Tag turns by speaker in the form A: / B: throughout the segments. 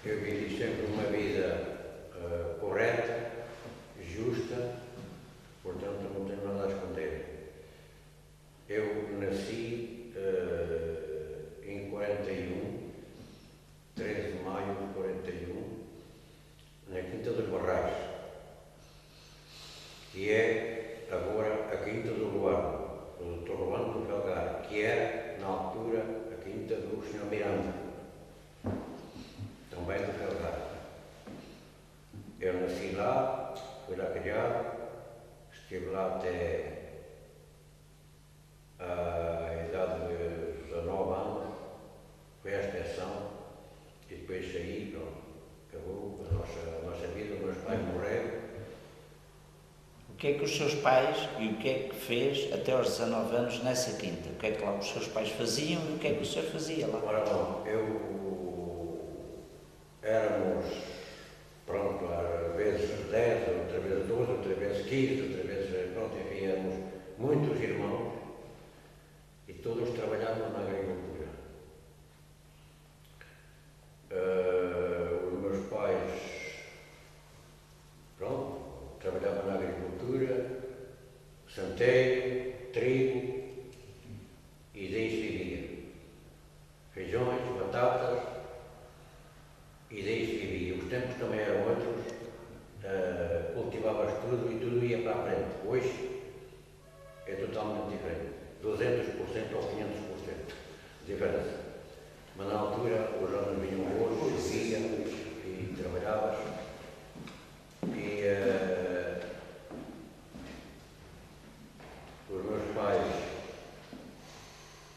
A: Eu vivi sempre uma vida correta, justa, portanto não tenho nada a esconder. Eu nasci em 41, 13 de maio de 41, na Quinta dos Barrais, que é agora a Quinta do Luar, do Dr. Rolando do Felgar, que era, na altura, a Quinta do Sr. Miranda, também do Felgar. Eu nasci lá, fui lá criado, estive lá até a idade de 19 anos, foi à inspeção e depois saí, pronto, acabou a nossa vida, os meus pais morreram.
B: O que é que os seus pais e o que é que fez até aos 19 anos nessa quinta? O que é que lá os seus pais faziam e o que é que o senhor fazia lá?
A: Ora bom, éramos, pronto, às vezes 10, outra vez 12, outra vez 15, outra vez, pronto, enfim, éramos muitos irmãos e todos trabalhávamos na agricultura. Os meus pais, pronto, trabalhavam na agricultura, centeio, trigo e daí se vivia. Feijões, batatas e daí se vivia. Os tempos também eram outros, cultivava-se tudo e tudo ia para a frente. Hoje é totalmente diferente, 200% ou 500% de diferença. Mas na altura os anos vinham boas, chovia e trabalhavas e os meus pais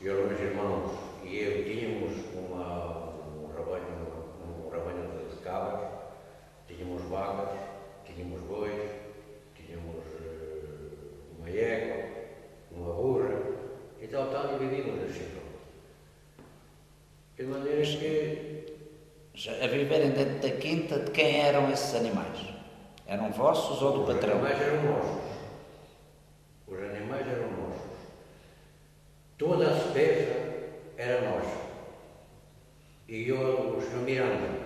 A: e os meus irmãos e eu tínhamos um rebanho de cabras, tínhamos vacas, tínhamos bois, tínhamos uma égua, uma burra e tal, e vivíamos assim. De maneira que...
B: A viverem dentro da quinta, de quem eram esses animais? Eram vossos ou do patrão?
A: Os animais eram nossos. Os animais eram nossos. Toda a despesa era nossa. E eu, o Sr. Miranda,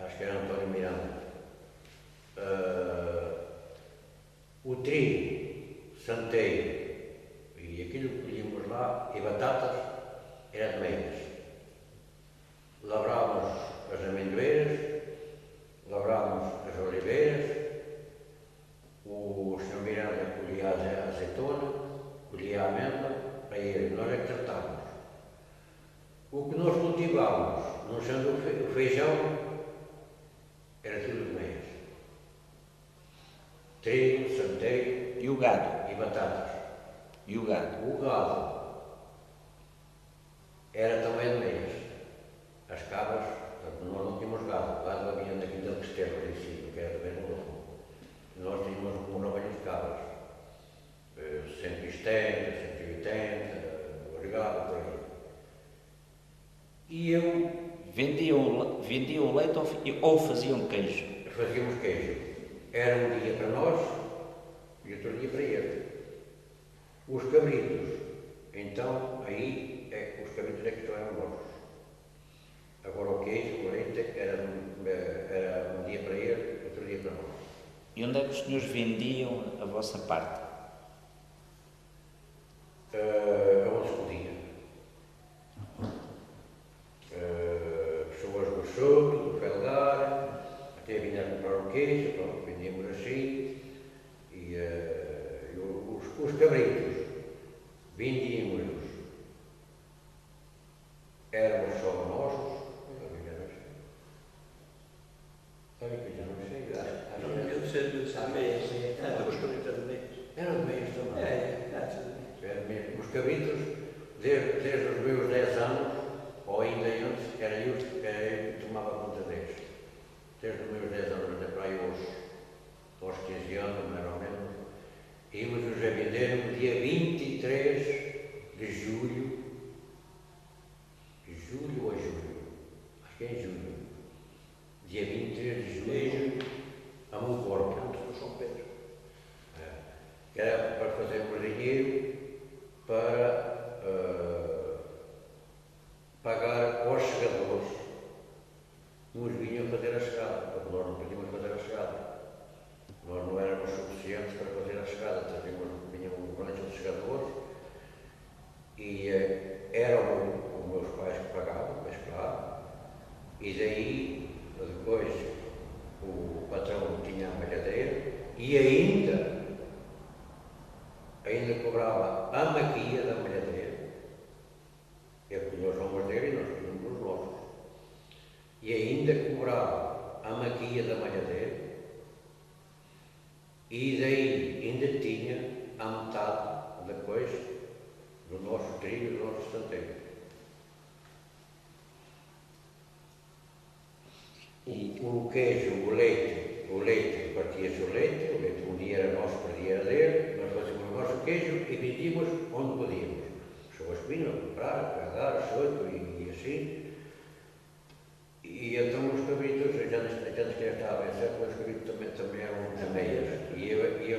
A: acho que era António Miranda, o trigo, centeio e aquilo que colhíamos lá, e batatas, era de meias. Lavrávamos as amendoeiras, lavrávamos as oliveiras, o Sr. Miranda colhia a azeitona, colhia a amêndoa, aí nós é que tratávamos. O que nós cultivávamos, não sendo o feijão, era tudo de meias. Trigo, centeio
B: E o gado?
A: e batatas.
B: E o gado?
A: O gado era também de meias. As cabras, nós não tínhamos gado. O gado vinha da Quinta de Castelo, em cima, que era bem no fundo. Nós tínhamos um rebanho de cabras. 170, 180, obrigado por aí. E eu...
B: Vendiam leite ou faziam queijo?
A: Fazíamos queijo. Era um dia para nós e outro dia para ele. Os cabritos, então, aí, os cabritos é que eram nossos. Agora o queijo, o leite, era um dia para ele, outro dia para nós.
B: E onde é que os senhores vendiam a vossa parte?
A: Onde se podia. Pessoas do Souto, do Felgar, até vinha a comprar o queijo, pronto, vendíamos assim. E os cabritos, vendíamos, éramos só nossos. Sabe que já não sei.
C: Eu sei que sabe, os cabritos de meias.
A: Eram de meias também.
C: É
A: Mesmo. Os cabritos, desde os meus 10 anos, ou ainda antes, era eu que tomava conta deles. Desde os meus 10 anos até para aí aos 15 anos, mais ou menos, íamos-nos a vender no dia 23 de julho. Julho ou julho? Acho que é em julho. Dia 23 de julho, a Moncorpo.
C: São Pedro.
A: Que era para fazermos dinheiro para pagar aos segadores uns vinhos de trigo e o nosso de centeio. O queijo, o leite, partia-se o leite um dia era nosso, outro dia era dele, nós fazíamos o nosso queijo e vendíamos onde podíamos. Só as pinhas, comprar, pegar, solto e assim. E então os cabritos, já que já estava bem certo, os cabritos também eram ameias, e eu é que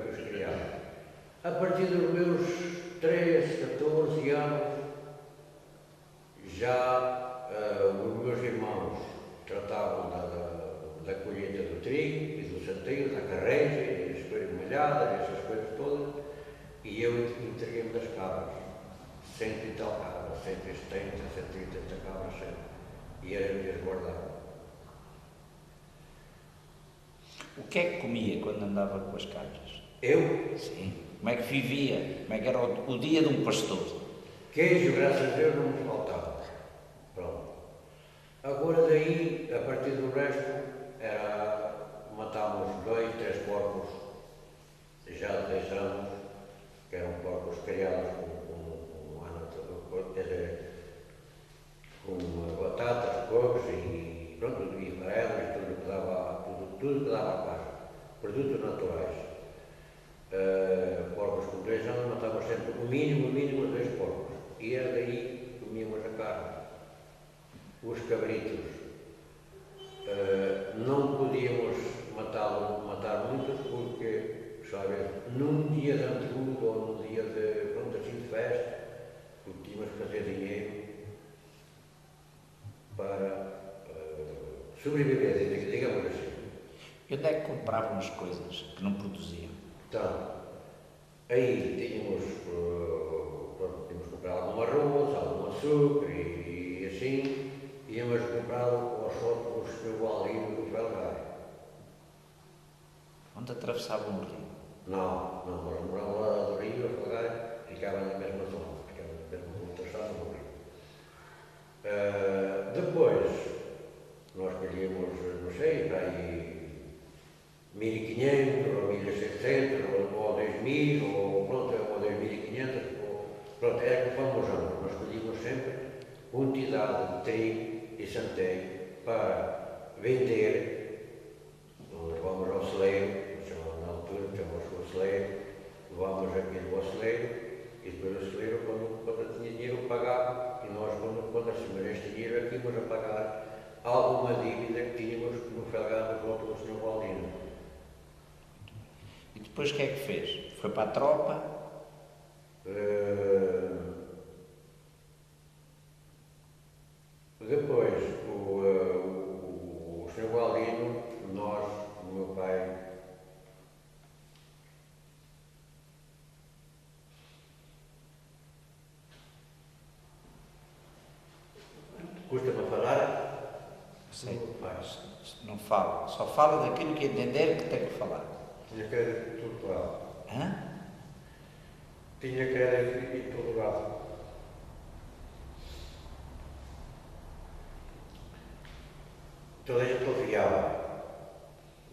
A: os criava. A partir dos meus 13, 14 anos, já os meus irmãos tratavam da colheita do trigo e do centeio, da carreja, e as coisas molhadas, essas coisas todas, e eu entreguei-me das cabras, 100 e tal cabras, 170, 180 cabras sempre, e era mesmo guardado.
B: O que é que comia quando andava com as cabras?
A: Eu?
B: Sim. Como é que vivia? Como é que era o dia de um pastor?
A: Queijo, graças a Deus, não me faltava. Pronto. Agora daí, a partir do resto, matávamos 2, 3 porcos, já de 10 anos, que eram porcos criados com batatas, couves e pronto, e farelas, tudo que dava à casa. Produtos naturais. Porcos com 2 anos matávamos sempre o mínimo 2 porcos. E era daí que comíamos a carne. Os cabritos, não podíamos matar muitos porque, sabe, num dia de antrudo ou num dia de, pronto, assim, de festa, porque tínhamos que fazer dinheiro para sobreviver, digamos assim.
B: E onde é que compravam as coisas que não produziam?
A: Então, aí tínhamos que comprar algum arroz, algum açúcar e assim, íamos comprar aos outros que o Alino do Felgar.
B: Onde atravessavam o rio?
A: Não, nós morávamos lá do Rio, o Felgar ficava na mesma zona, ficava na mesma rotação do Rio. Depois, nós colhíamos, não sei, para aí 1.500 ou 1.600 ou 2.000 ou pronto, ou 2.500, pronto, era conforme os anos. Nós colhíamos sempre quantidade de trigo e centeio para vender. Nós levamos ao celeiro, na altura chamamos o celeiro, levamos aquilo ao celeiro e depois o celeiro, quando tinha dinheiro, pagava e nós, quando assumimos este dinheiro, aqui íamos a pagar alguma dívida que tínhamos no Felgar do voto do Sr. Baldino.
B: E depois o que é que fez? Foi para a tropa?
A: Depois, o Sr. Baldino, nós, o meu pai, custa-me a falar?
B: Sei. Não fala. Só fala daquilo que entender que tem que falar.
A: Tinha crédito em todo lado.
B: Hã?
A: Tinha crédito em todo lado. Toda a gente confiava.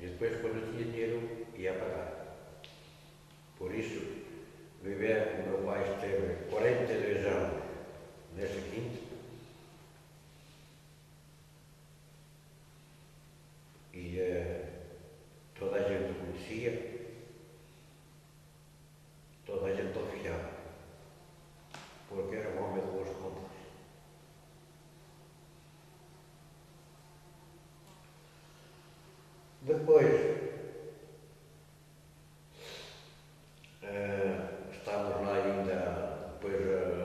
A: E depois, quando eu tinha dinheiro, ia pagar. Por isso, viver, o meu pai esteve 42 anos nessa quinta. E toda a gente o conhecia, toda a gente confiava, porque era um homem de boas contas. Depois, estávamos lá ainda, depois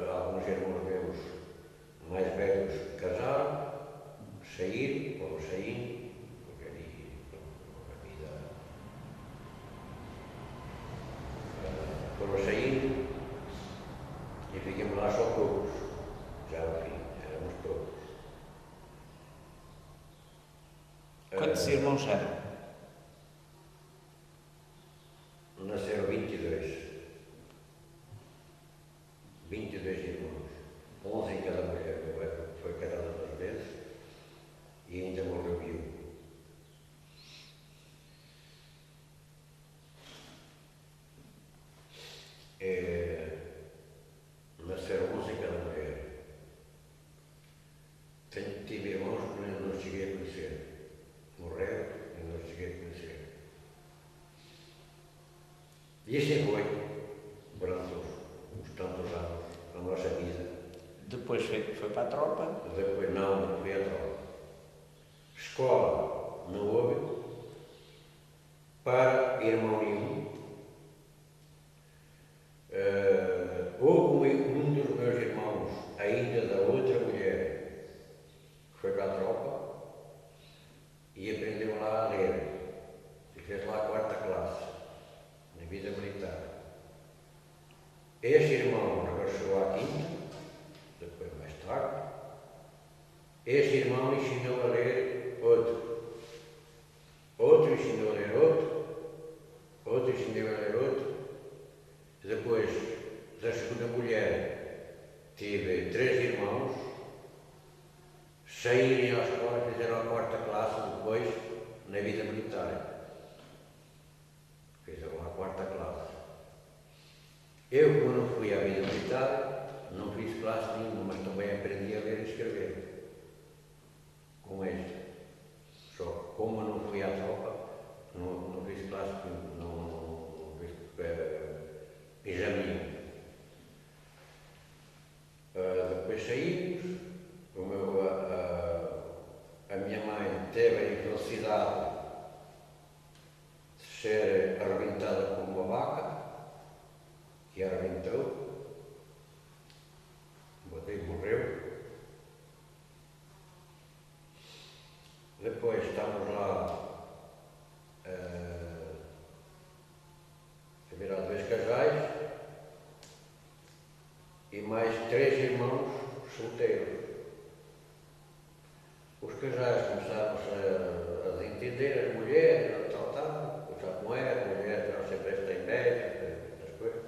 A: alguns irmãos meus mais velhos casaram, saíram, foram saindo, porque ali a vida foram saindo e ficamos lá só todos, já ao fim, éramos todos.
B: Quantos irmãos eram?
A: Nasceram 22 irmãos, 11 em cada mulher, meu pai foi casada 2 vezes e ainda morreu viúvo. nasceram 11 em cada mulher. Tive irmãos que não cheguei a conhecer. Morreram e não cheguei a conhecer. E assim foi, durante uns tantos anos, a nossa vida.
B: Depois foi para a tropa?
A: Depois não fui à tropa. Escola não houve, para irmão nenhum. Houve um dos meus irmãos, ainda da outra mulher, que foi para a tropa e aprendeu lá a ler. E fez lá a 4ª classe, na vida militar. Este irmão regressou à 5ª, depois mais tarde. Este irmão ensinou a ler outro. Outro ensinou a ler outro. Outro ensinou a ler outro. Depois, da segunda mulher, tive 3 irmãos. Saíram à escola, fizeram a 4ª classe depois, na vida militar. Fizeram a 4ª classe. Eu, como não fui à vida militar, não fiz classe nenhuma, mas também aprendi a ler e escrever. Com este. Só como eu não fui à tropa, não fiz classe, não fiz exame nenhum. Depois saímos, a minha mãe teve a infelicidade de ser arrebentada por uma vaca, que arrebentou, bateu e morreu. Depois estamos lá a virar 2 casais e mais 3 irmãos solteiros. Os casais começaram-se a desentender, as mulheres, tal, já como era, a mulher já sempre esta inveja, essas coisas.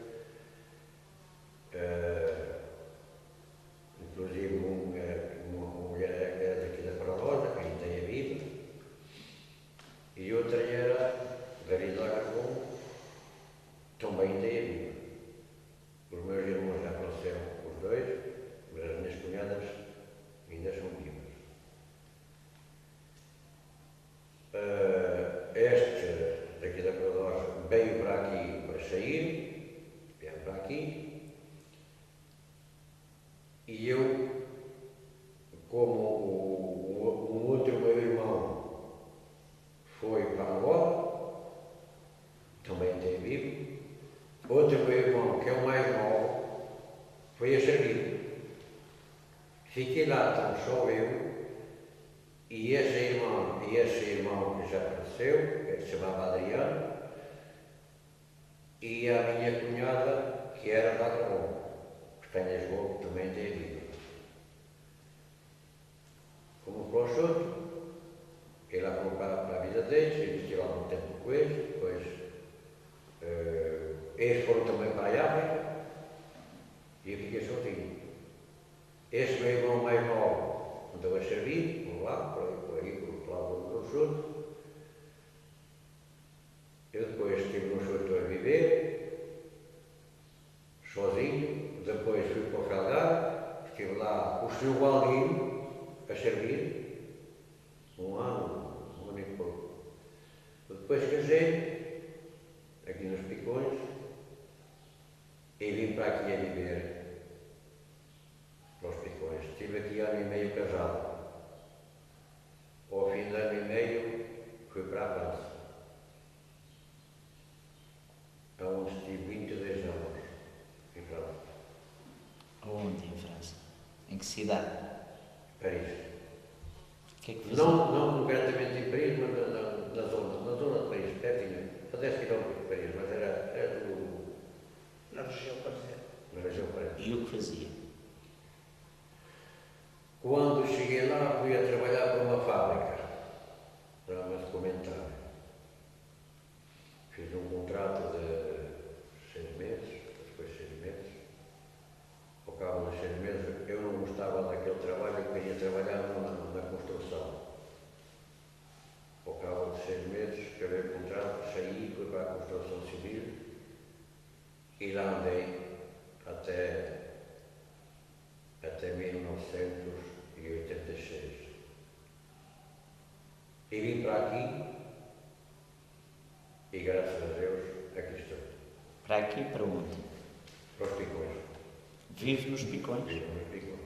A: Inclusive uma mulher era daqui da Paradosa, que ainda é viva, e outra era da Rida Agravon, também ainda é viva. Os meus irmãos já faleceram os 2, mas as minhas cunhadas ainda são vivas. Este daqui da Paradosa veio para aqui para sair, vieram para aqui, e eu, como um outro meu irmão foi para Angola, também tem vivo, outro meu irmão, que é o mais novo, foi a servir. Fiquei lá, então, só eu, e esse irmão que já faleceu, que se chamava Adriano, e a minha cunhada, que era da Agravon, que está em Lisboa, que também tem vivo. Como para os outros, ele lá para a vida deles, eles estive algum tempo com eles, depois eles foram também para a África e eu fiquei sozinho. Esse meu irmão mais novo andou a servir, por lá, por lá do Sul. Eu depois estive no Sul a viver, sozinho, depois fui para o Calgar, estive lá com o Sr. Valdino a servir, um ano e pouco. Depois casei, aqui nos Picões, e vim para aqui a viver, para os Picões. Estive aqui ano e meio casado. Ao fim de ano e meio, fui para a França, onde estive 22 anos, em França.
B: Onde em França? Em que cidade?
A: Paris.
B: O que é que fazia?
A: Não concretamente em Paris, mas na zona de Paris, pertinho, a 10 km de Paris, mas era tudo
C: Na região parecida.
A: na região parecida.
B: E o que fazia?
A: Quando cheguei lá, fui a trabalhar para uma fábrica, para uma documentária. Fiz um contrato de 6 meses, depois 6 meses. Ao cabo dos 6 meses, eu não gostava daquele trabalho, eu queria trabalhar na construção. Ao cabo de 6 meses, acabei o contrato, saí, fui para a construção civil e lá andei até E vim para aqui e graças a Deus aqui estou.
B: Para aqui, para onde?
A: Para os Picões.
B: Vive nos Picões?
A: Vivo nos Picões.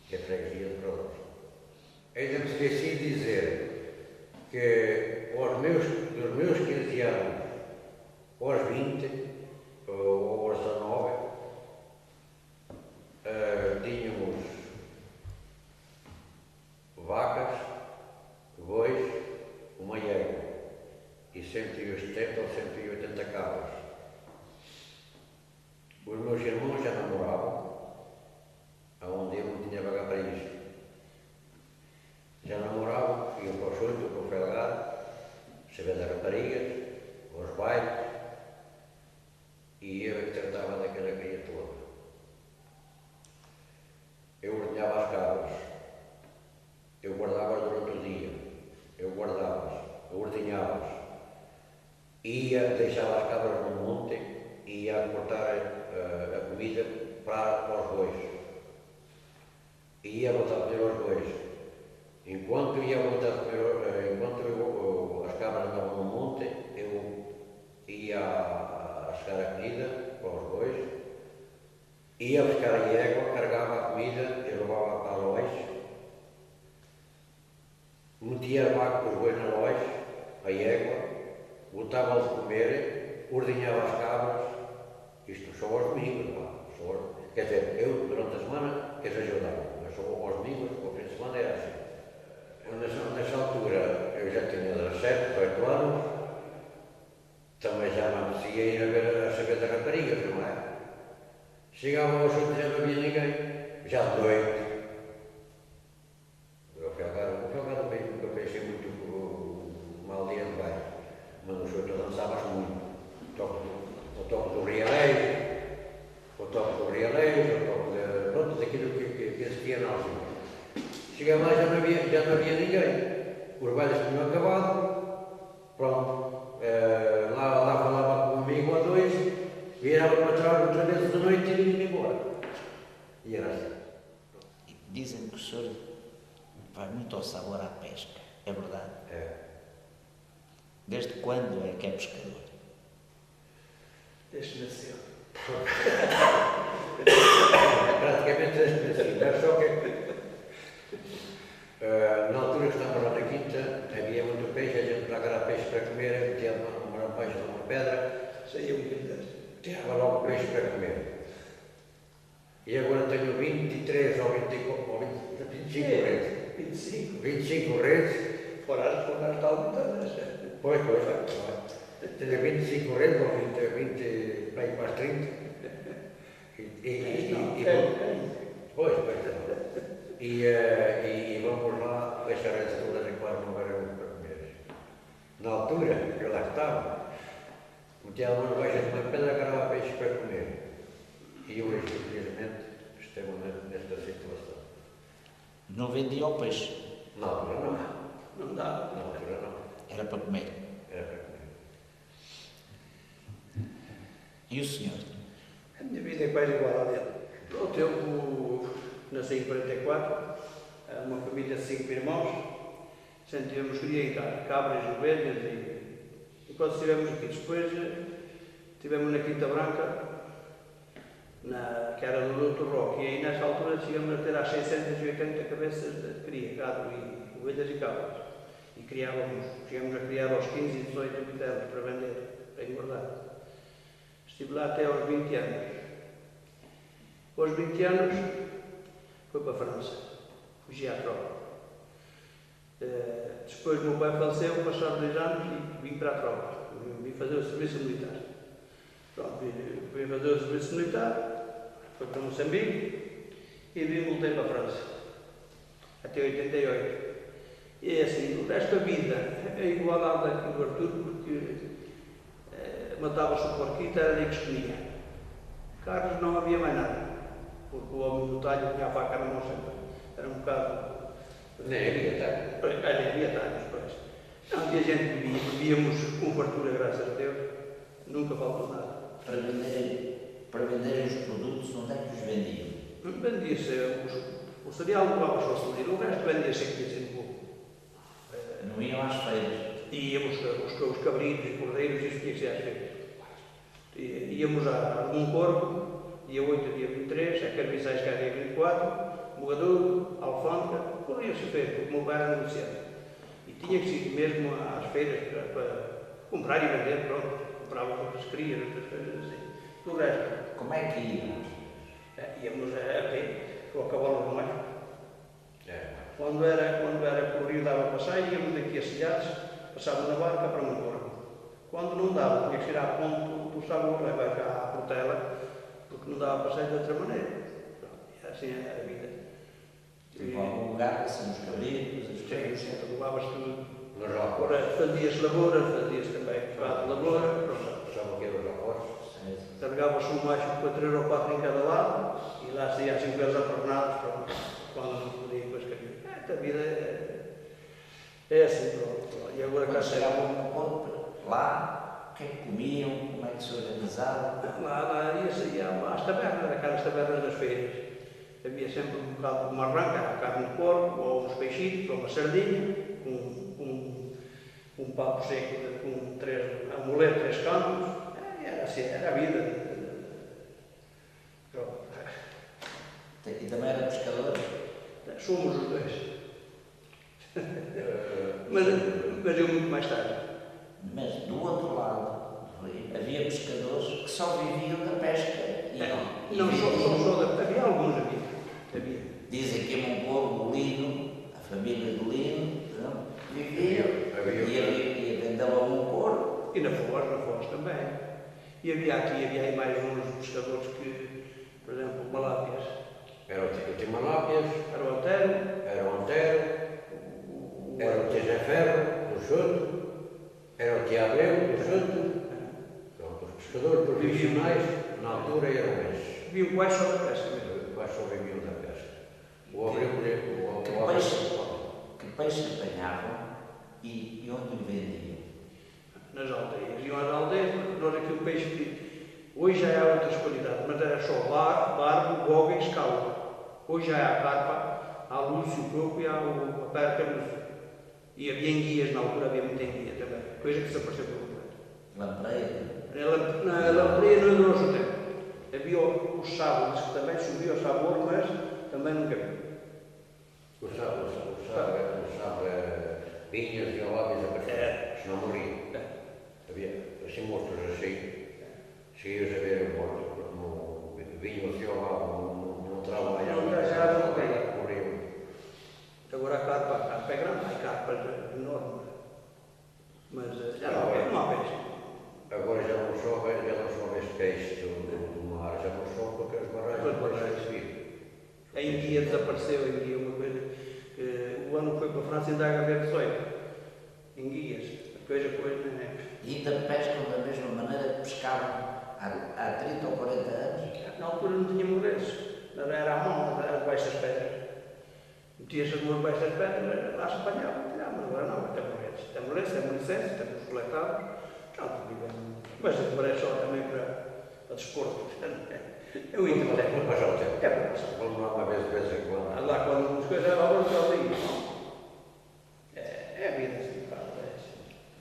A: Que é freguesia de Prodós. Ainda me esqueci de dizer que dos meus 15 anos aos 20 ou aos 19 tínhamos vacas, bois, uma égua e 170 ou 180 cabras. Os meus irmãos já namoravam, aonde eu não tinha vaga para isto. Já namoravam, iam para o Chute, para o Felgado, saber das raparigas, aos bailes, e eu é que tratava daquela cria toda. Eu ordenhava as cabras, eu guardava-as durante o dia, eu guardava-as, eu ordenhava-as, ia deixar as cabras no monte e ia cortar a comida para os bois. E ia botar primeiro os bois. Enquanto ia botar enquanto as cabras andavam no monte, eu ia a chegar a comida para os bois, ia buscar a égua, carregava a comida e levava para a loja, metia a vaca com os bois na loja, a égua, botava-os a comer, ordenhava as cabras, isto só aos domingos, quer dizer, eu durante a semana que as ajudava, mas só aos domingos, ao fim de semana era assim. Nessa altura eu já tinha 17, 18 anos, também já não conseguia ir a saber das raparigas, não é? Chegava ao Chute e já não havia ninguém, já de noite. O Felgado nunca pensei muito mal dia de baile, mas no Chute dançava-se muito. O toque do Rialeiro, o toque daquilo que existia na altura. Chegava lá e já não havia ninguém. Os bailes tinham acabado, pronto. Lá falava com um amigo ou dois, virava para trás outra vez de noite e ia embora. E era assim.
B: Dizem que o senhor vai muito ao sabor à pesca, é verdade?
A: É.
B: Desde quando é que é pescador?
C: Desde que nasceu.
A: Praticamente desde que nasci, mas só que na altura que estávamos lá na quinta, havia muito peixe, a gente pegava peixe para comer, metia uma baixa de uma pedra,
C: Saía um bocadinho.
A: tirava logo peixe para comer. E agora tenho 23 ou 25 redes.
C: 25.
A: 25 redes.
C: Fora as talvitanas.
A: Pois. Tenho 25 redes ou 20 bem mais 30. Pois. E vamos lá, as redes todas é quase não eram para comer. Na altura, eu lá estava, metia uma baixa de uma pedra, agarrava peixe para comer. E hoje, infelizmente, estamos nesta situação.
B: Não vendia o peixe?
A: Na altura não.
C: Não dá.
A: Na altura não.
B: Era para comer.
A: Era para comer.
B: E o senhor?
C: A minha vida é quase igual à dele. Pronto, eu nasci em 44, uma família de 5 irmãos, sempre tivemos cria cabras, ovelhas e quando estivemos aqui. Depois estivemos na Quinta Branca, que era do Dr. Roque, e aí nessa altura chegamos a ter às 680 cabeças de cria, gado e ovelhas e cabras. E chegamos a criar aos 15 e 18 vitelos para vender, para engordar. Estive lá até aos 20 anos. Aos 20 anos, foi para a França, fugi à tropa. Depois o meu pai faleceu, passaram 2 anos e vim para a tropa. Vim fazer o serviço militar. Pronto, vim fazer o serviço militar, fui para Moçambique e voltei para a França, até 88. E é assim, o resto da vida é igual à daqui do Artur, porque matava-se o porquito, era ali que escolhia. Carros não havia mais nada, porque o homem do talho tinha a faca na mão sempre. Era um bocado.
A: Nem havia talho.
C: Nem havia talhos, pois. Não, e a gente bebíamos com fartura, graças a Deus, nunca faltou nada.
B: Para vender os produtos, onde é que os vendiam?
C: Vendia-se o cereal, levava só o cereal, o resto vendia-se aqui em Lisboa.
B: No Não iam às feiras.
C: Íamos os cabritos e cordeiros, isso tinha que ser às feiras. Íamos a um corpo, dia 8 dia 23, a Carviçais, que era dia 24, Mogadouro, Alfândega, corria-se feira, como o lugar era negociado. E tinha que ir mesmo às feiras para comprar e vender, pronto. Comprava outras crias, outras coisas assim. Do resto.
B: Como é que iam?
C: Íamos a pé, com a cavalo romano. Quando era que o rio dava para sair, íamos daqui a Silhares, passava na barca para Montoro. Quando não dava, tinha que ir à ponte do Sabor, levar cá à Portela, porque não dava para sair de outra maneira. Assim era a vida.
B: Em algum lugar, assim, os cabritos, as coisas.
C: Sim, levavas tudo.
A: Nos
C: Fazia-se lavoura, fazia-se também fado de lavoura.
A: sabe o que era os rapazes?
C: Carregava-se um macho para 3 ou 4 em cada lado e lá saía assim com eles apernados, pronto, quando não podia depois cair. A vida é assim, pronto. E agora cá
B: Quando chegavam no ponto, lá, o que é que comiam, como é que se organizavam?
C: Lá ia às tabernas, aquelas tabernas das feiras. Havia sempre um bocado de uma arranca, a carne de porco, ou uns peixitos, ou uma sardinha, um papo seco com 3 amuletos, 3 cantos. Era assim, era a vida. Pronto.
B: E também eram pescadores?
C: Somos os dois. Mas eu muito mais tarde.
B: Mas do outro lado do rio havia pescadores que só viviam da pesca.
C: Não, só havia alguns, havia.
B: Dizem que em Montoro, o Lino, a família do Lino, vivia e vendeu a Montoro.
C: E na Foz também. E havia aí mais uns pescadores que, por exemplo, Malápias.
A: Era o Timalápias,
C: Era o Antero.
A: era o Antero, era o Tizé Ferro, do Chuto, era o Tiabreu, do Chuto. Pronto, os pescadores profissionais, na altura, eram esses.
C: Viviam quase só da pesca mesmo.
A: Quase só viviam da pesca.
B: Que peixe apanhavam e onde o vendiam?
C: Nas aldeias. Iam às aldeias, porque nós aqui o peixe que hoje já há outras qualidades, mas era só barbo, boga e escala. Hoje já há a carpa, há a lúcio, o croco e há a perca lúcio. E havia enguias, na altura havia muita enguia também, coisa que se apareceu por completo.
B: Lampreia?
C: Na lampreia não durou o seu tempo. Havia os sábados, que também chovia o sabor, mas também nunca vi.
A: O sábado, vinhas e ovas apareciam, senão morriam. Havia assim monstros assim, cheguias a ver mortos, porque não vinham assim ao lado, não trabalhavam, morriam.
C: Agora a carpa é grande, há carpas enormes, mas já não há peixe.
A: Agora já não chove esse peixe do mar, já não chove porque as barragens subiram.
C: A enguia desapareceu, a enguia uma coisa que o ano que foi para a França ainda há a ver 18 enguias, coisa não é.
B: E ainda pescam da mesma maneira que pescavam há 30 ou 40 anos?
C: Na altura não tinha moreços, era à mão, era debaixo das pedras. Metia-se as mãos debaixo das pedras, lá se apanhava, tirava, agora não, tem moreços, tem municense, temos coletados, mas parece só também para desporto. É o internet.
A: Vamos passar o tempo.
C: É para passar.
A: Vamos lá uma vez em quando.
C: Lá quando as coisas vão para ali. É a vida assim, pá.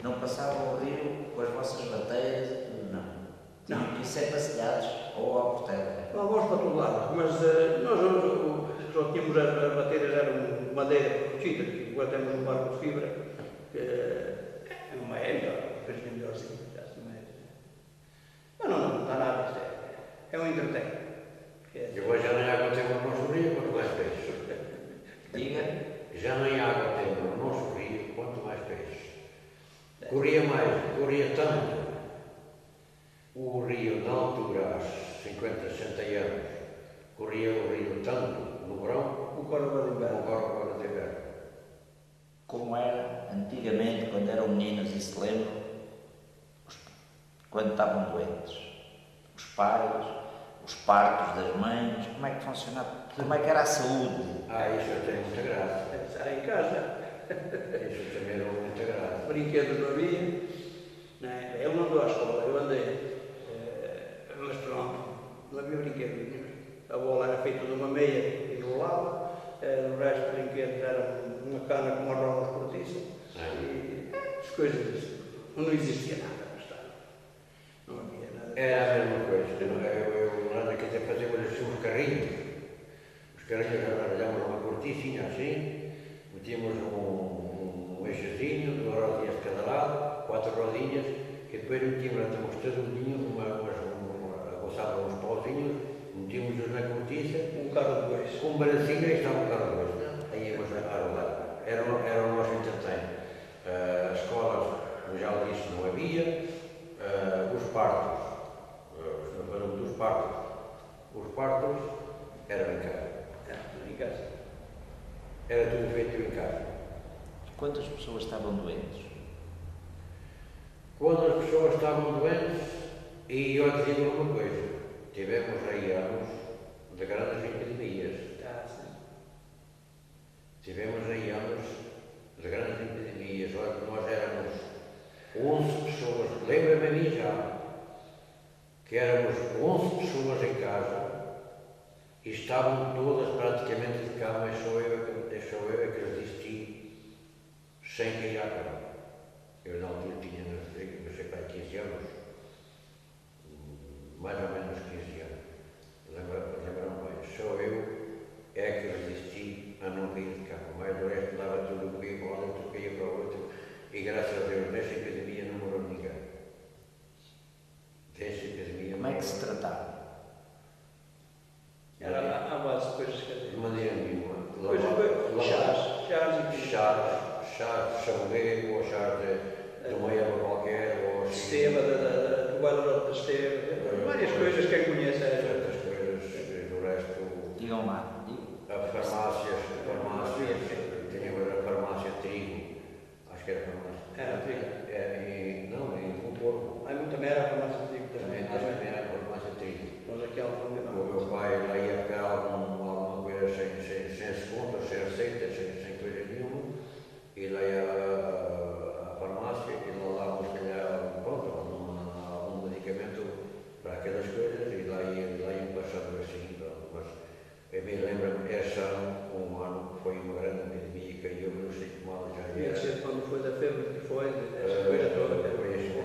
B: Não passavam o rio com as vossas bateiras? Não. Tinham que ir ser passeados ou ao Portela?
C: Não, vamos para todo lado, mas nós só tínhamos as bateiras, eram madeira curtida, agora temos um barco de fibra, que é melhor, depois é melhorzinho, já se mete. Mas não dá nada, isto é um entretenimento.
A: E hoje já nem água tem no nosso rio, quanto mais peixe.
B: Diga.
A: Já nem água tem no nosso rio, quanto mais peixe. Corria tanto. O rio, na altura, há 50, 60 anos, corria o rio tanto no verão,
C: O corvo de inverno.
A: como corre agora de inverno.
B: Como era antigamente, quando eram meninos e se lembram, quando estavam doentes, os pais, os partos das mães, como é que funcionava? Como é que era a saúde?
A: Isso tem muita graça.
C: Estar em casa.
A: Isso também era muita graça.
C: Brinquedos não havia. Né? Eu não andou à escola, eu andei. Mas pronto, não havia brinquedos. A bola era feita de uma meia enrolada, o resto de brinquedos era uma cana com uma roda cortiça. E as coisas, não existia nada no estado. Não havia nada.
A: Era a mesma coisa. Eu lá naquele tempo fazíamos assim uns carrinhos. Os carrinhos arranjámos uma corticinha assim, metíamos um eixezinho, 2 rodinhas de cada lado, 4 rodinhas, e depois metíamos até um estadudinho, agoçávamos uns pauzinhos, metíamos-os na cortiça.
C: Um carro de bois.
A: Com um bracinho e estava um carro de bois. Aí íamos a rodar. Era o nosso entretenimento. As escolas, como já disse, não havia. Os partos, os partos eram em casa.
C: Em casa.
A: Era tudo feito em casa.
B: Quantas pessoas estavam doentes?
A: Quando as pessoas estavam doentes, e eu dizia uma coisa, tivemos aí anos de grandes epidemias. Tivemos aí anos de grandes epidemias. Olha, nós éramos 11 pessoas, lembra-me a mim já, que éramos 11 pessoas em casa e estavam todas praticamente de cama, e só eu é que resisti sem cair à cama. Eu na altura tinha, não sei para 15 anos, mais ou menos 15 anos. Lembram bem, só eu é que resisti a não cair de cama. Mas o resto dava tudo o que ia para o outro, que ia para o outro, e graças a Deus nessa epidemia não morreu ninguém. Dessa epidemia.
B: Como é que se tratava?
C: Era à base de coisas que
A: De maneira nenhuma. Chás de chabuleiro, ou chás de uma erva qualquer, ou
C: Esteva, do guarda-roupa da Esteva, várias coisas que quem conhece.
A: certas coisas, do resto.
B: Digam lá.
A: A farmácias, tinha agora a farmácia Trigo, acho que era a farmácia.
C: Era Trigo.
A: Não, em Montorno.
C: Também era a farmácia de Trigo.
A: Também era a farmácia Trigo.
C: Nós aqui ao
A: O meu pai lá ia pegar alguma coisa sem desconto, sem receita, sem coisa nenhuma, e lá ia à farmácia e lá dávamos, se calhar, algum medicamento para aquelas coisas, e lá iam passando assim. Mas eu me lembro-me, esse ano, um ano que foi uma grande epidemia, que eu não sei como ela já
C: Devia
A: era.
C: ser quando foi da febre que foi, essa coisa toda.
A: Foi isso,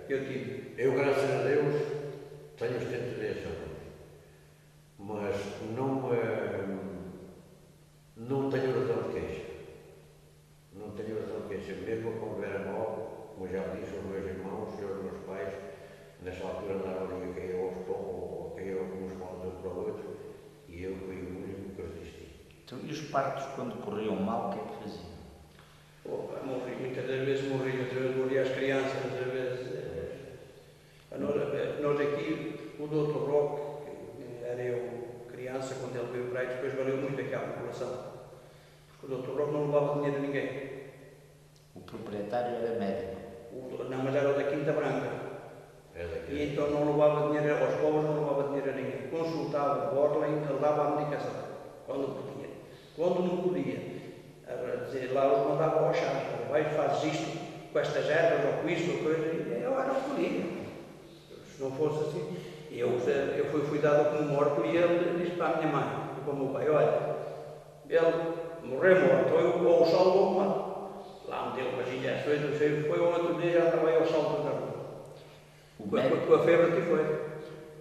C: Eu tive.
A: Eu, graças a Deus, tenho 73 anos, mas não tenho razão de queixa. Não tenho razão de queixa. Mesmo quando era novo, como já disse, os meus irmãos e os meus pais, nessa altura andaram ali a cair aos tombos, ou caíram uns para o outro, e eu fui o único que resisti.
B: Então, e os partos, quando corriam mal, o que é que faziam?
C: Morri, muitas das vezes morri, outras vezes morri as crianças, outras vezes. Nós aqui, o Dr. Roque, que era eu criança, quando ele veio para aí, depois valeu muito aqui à população. Porque o Dr. Roque não levava dinheiro a ninguém.
B: O proprietário era médico.
C: Não, mas era o da Quinta Branca. E então não levava dinheiro aos pobres, não levava dinheiro a ninguém. Consultava o ordem, ele dava a medicação, quando podia. Quando não podia, dizer, lá os mandava ao chá, vai, fazes isto com estas ervas ou com isto ou coisa, e eu era o que podia. Se não fosse assim, eu fui dado como morto, e ele disse para a minha mãe e para o meu pai: olha, ele morreu morto, ou o sol ou o mar. Lá meteu umas injeções, não sei, foi um outro dia, já estava aí ao salto da rua. Com a febre que foi.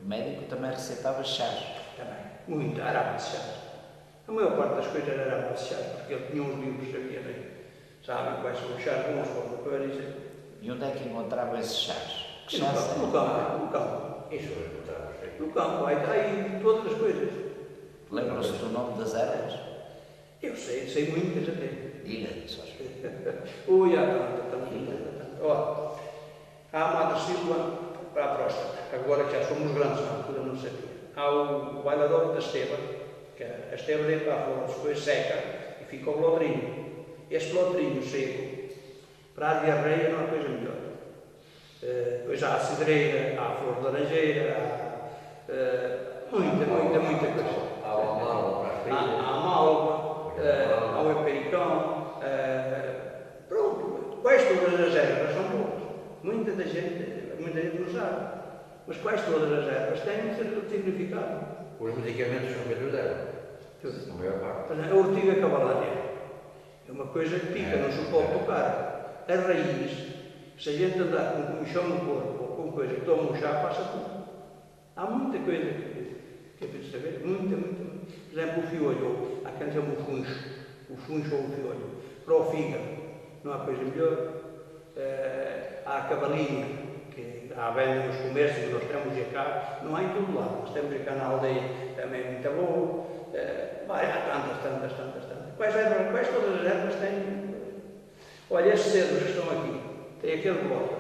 B: O médico também receitava chás.
C: Também, muito, era a base de chás. A maior parte das coisas era a base de chás, porque ele tinha uns livros que havia ali. Sabem quais são os chás bons, para isso.
B: E onde é que encontravam esses chás? Que chás
C: No campo.
A: Isso eu encontrava.
C: No campo, aí todas as coisas.
B: Lembram-se do nome das ervas?
C: Eu sei muitas até.
B: Diga, só
C: Ui, há tanto. Ó, há a Madre Silva para a próstata, agora que já somos grandes, na altura não sabia. Há o bailador da Esteva, que a Esteva dentro para fora, depois seca e fica o lodrinho. Este lodrinho seco, para a diarreia não há coisa melhor. Depois há a cidreira, há a flor de laranjeira, há muita coisa.
A: Há a malva para as filhas.
C: Há a malva, há o epericão, pronto, quase todas as ervas são boas. Muita gente não sabe, mas quase todas as ervas têm um certo significado.
A: Os medicamentos são feitos dela.
C: Tudo.
A: A maior parte.
C: A urtiga cavalária É uma coisa que pica, não se pode tocar. A raiz, se a gente andar com um comichão no corpo ou com coisa que toma um chá, passa tudo. Há muita coisa que é preciso saber, muita. Por exemplo, o fiolho, há quem chama o funcho ou o fiolho. Para o fígado, não há coisa melhor. Há a cavalinha, que há venda nos comércios, nós temos cá, não há em todo lado, nós temos cá na aldeia, também é muito bom. Há tantas. Quais todas as ervas têm? Olha, estes cedros que estão aqui, têm aqueles blocos.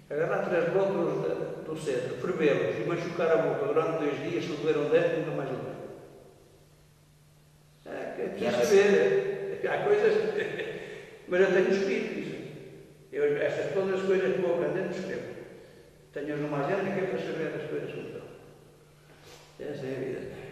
C: Agarrar 3 blocos do cedro, fervê-los e machucar a boca durante 2 dias, se doer um dente, nunca mais o doer. É preciso saber. Há coisas. Mas eu tenho escrito isso. Todas as coisas que vou aprender, escrevo. Tenho uma agenda que é para saber as coisas como estão. Essa é a vida.